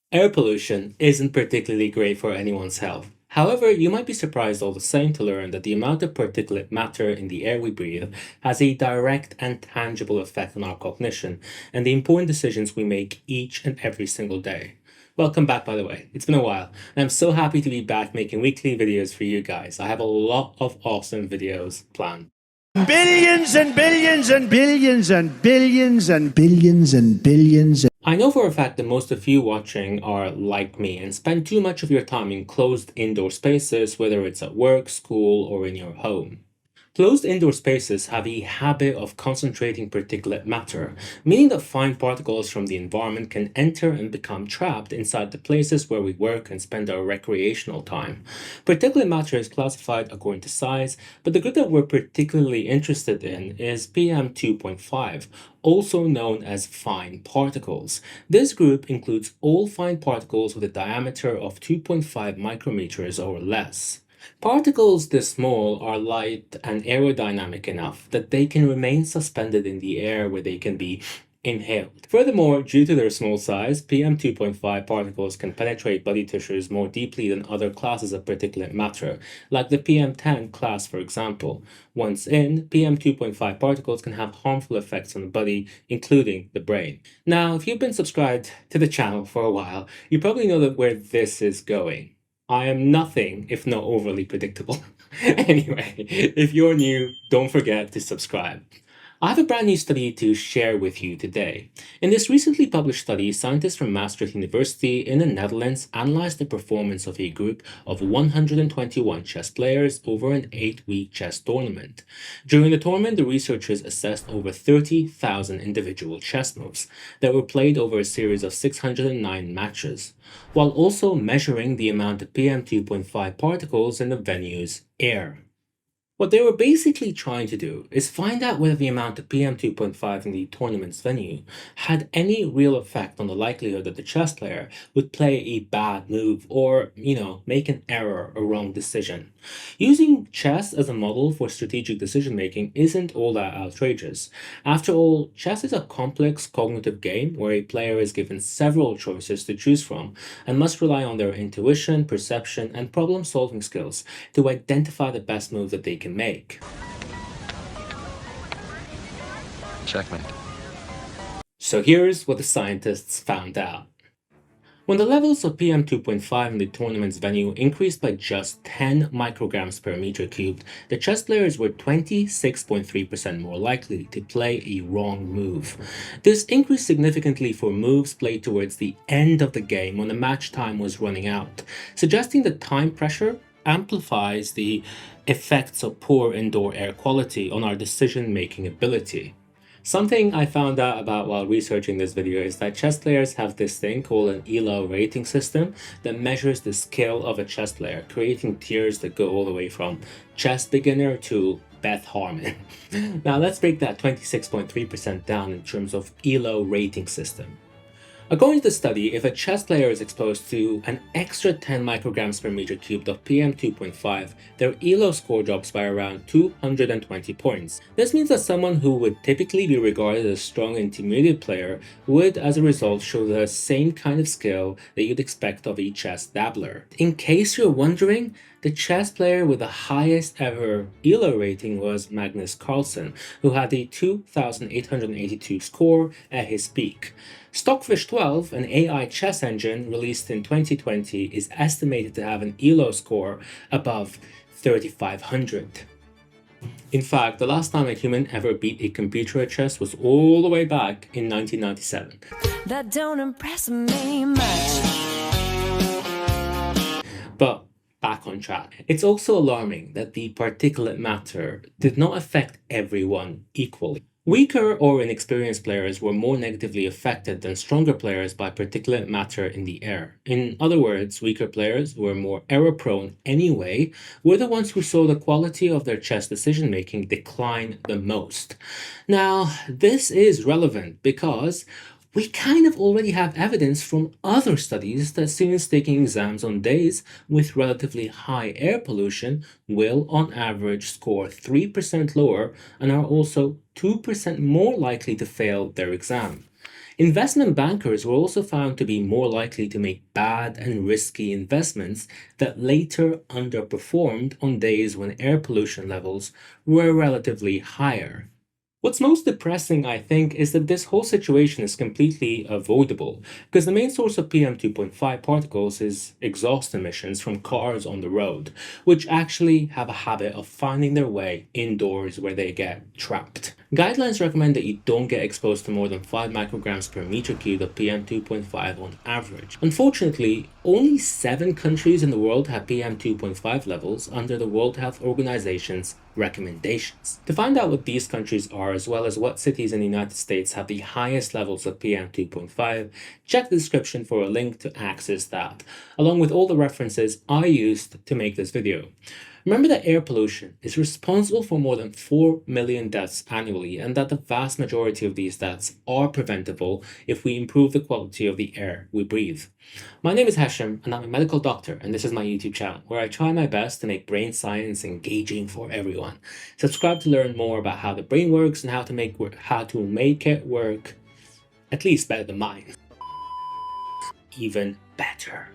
Air pollution isn't particularly great for anyone's health. However, you might be surprised all the same to learn that the amount of particulate matter in the air we breathe has a direct and tangible effect on our cognition and the important decisions we make each and every single day. Welcome back, by the way. It's been a while, and I'm so happy to be back making weekly videos for you guys. I have a lot of awesome videos planned. Billions and billions and billions and billions and billions and billions. I know for a fact that most of you watching are like me and spend too much of your time in closed indoor spaces, whether it's at work, school, or in your home. Closed indoor spaces have a habit of concentrating particulate matter, meaning that fine particles from the environment can enter and become trapped inside the places where we work and spend our recreational time. Particulate matter is classified according to size, but the group that we're particularly interested in is PM2.5, also known as fine particles. This group includes all fine particles with a diameter of 2.5 micrometers or less. Particles this small are light and aerodynamic enough that they can remain suspended in the air where they can be inhaled. Furthermore, due to their small size, PM2.5 particles can penetrate body tissues more deeply than other classes of particulate matter, like the PM10 class, for example. Once in, PM2.5 particles can have harmful effects on the body, including the brain. Now, if you've been subscribed to the channel for a while, you probably know that where this is going. I am nothing if not overly predictable. Anyway, if you're new, don't forget to subscribe. I have a brand new study to share with you today. In this recently published study, scientists from Maastricht University in the Netherlands analyzed the performance of a group of 121 chess players over an 8-week chess tournament. During the tournament, the researchers assessed over 30,000 individual chess moves that were played over a series of 609 matches, while also measuring the amount of PM2.5 particles in the venue's air. What they were basically trying to do is find out whether the amount of PM2.5 in the tournament's venue had any real effect on the likelihood that the chess player would play a bad move or, make an error or wrong decision. Using chess as a model for strategic decision making isn't all that outrageous. After all, chess is a complex cognitive game where a player is given several choices to choose from and must rely on their intuition, perception, and problem solving skills to identify the best move that they can make. Checkmate. So here's what the scientists found out. When the levels of PM2.5 in the tournament's venue increased by just 10 micrograms per meter cubed, the chess players were 26.3% more likely to play a wrong move. This increased significantly for moves played towards the end of the game when the match time was running out, suggesting that time pressure amplifies the effects of poor indoor air quality on our decision-making ability. Something I found out about while researching this video is that chess players have this thing called an ELO rating system that measures the skill of a chess player, creating tiers that go all the way from chess beginner to Beth Harmon. Now let's break that 26.3% down in terms of ELO rating system. According to the study, if a chess player is exposed to an extra 10 micrograms per meter cubed of PM2.5, their ELO score drops by around 220 points. This means that someone who would typically be regarded as a strong intermediate player would, as a result, show the same kind of skill that you'd expect of a chess dabbler. In case you're wondering, the chess player with the highest ever ELO rating was Magnus Carlsen, who had a 2,882 score at his peak. Stockfish 12, an AI chess engine released in 2020, is estimated to have an ELO score above 3,500. In fact, the last time a human ever beat a computer at chess was all the way back in 1997. That don't impress me much. But back on track. It's also alarming that the particulate matter did not affect everyone equally. Weaker or inexperienced players were more negatively affected than stronger players by particulate matter in the air. In other words, weaker players who were more error-prone anyway were the ones who saw the quality of their chess decision-making decline the most. Now, this is relevant because we kind of already have evidence from other studies that students taking exams on days with relatively high air pollution will on average score 3% lower and are also 2% more likely to fail their exam. Investment bankers were also found to be more likely to make bad and risky investments that later underperformed on days when air pollution levels were relatively higher. What's most depressing, I think, is that this whole situation is completely avoidable because the main source of PM 2.5 particles is exhaust emissions from cars on the road, which actually have a habit of finding their way indoors where they get trapped. Guidelines recommend that you don't get exposed to more than 5 micrograms per meter cubed of PM 2.5 on average. Unfortunately, only 7 countries in the world have PM 2.5 levels under the World Health Organization's recommendations. To find out what these countries are, as well as what cities in the United States have the highest levels of PM 2.5, check the description for a link to access that, along with all the references I used to make this video. Remember that air pollution is responsible for more than 4 million deaths annually, and that the vast majority of these deaths are preventable if we improve the quality of the air we breathe. My name is Hashem, and I'm a medical doctor, and this is my YouTube channel, where I try my best to make brain science engaging for everyone. Subscribe to learn more about how the brain works and how to make it work at least better than mine. Even better.